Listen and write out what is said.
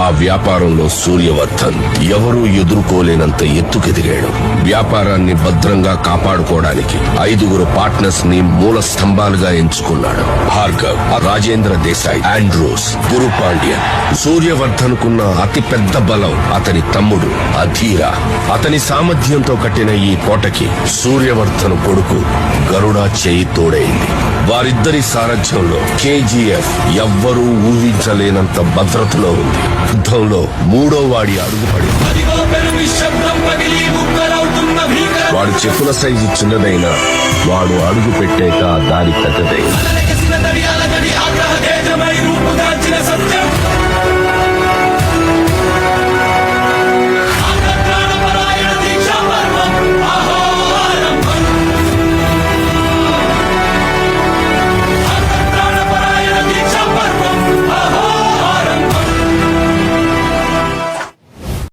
ఆ వ్యాపారంలో సూర్యవర్ధన్ ఎవరూ ఎదుర్కోలేనంత ఎత్తుకెదిగాడు. వ్యాపారాన్ని భద్రంగా కాపాడుకోవడానికి 5 పార్ట్నర్స్ ని మూల స్తంభాలుగా ఎంచుకున్నాడు. భార్గవ్, రాజేంద్ర దేశాయ్, ఆండ్రూస్, గురు పాండ్యన్. సూర్యవర్ధన్ కున్న అతి పెద్ద బలం అతని తమ్ముడు అధీర. అతని సామర్థ్యంతో కట్టిన ఈ కోటకి సూర్యవర్ధన్ కొడుకు గరుడ చేయి తోడైంది. వారిద్దరి సారథ్యంలో కేజీఎఫ్ ఎవ్వరూ ఊహించలేనంత భద్రతలో ఉంది. యుద్ధంలో 3వ వాడి అడుగుపడింది. వాడు చెప్పుల సైజు చిన్నదైనా వాడు అడుగు పెట్టాక దారి పెద్దదైంది.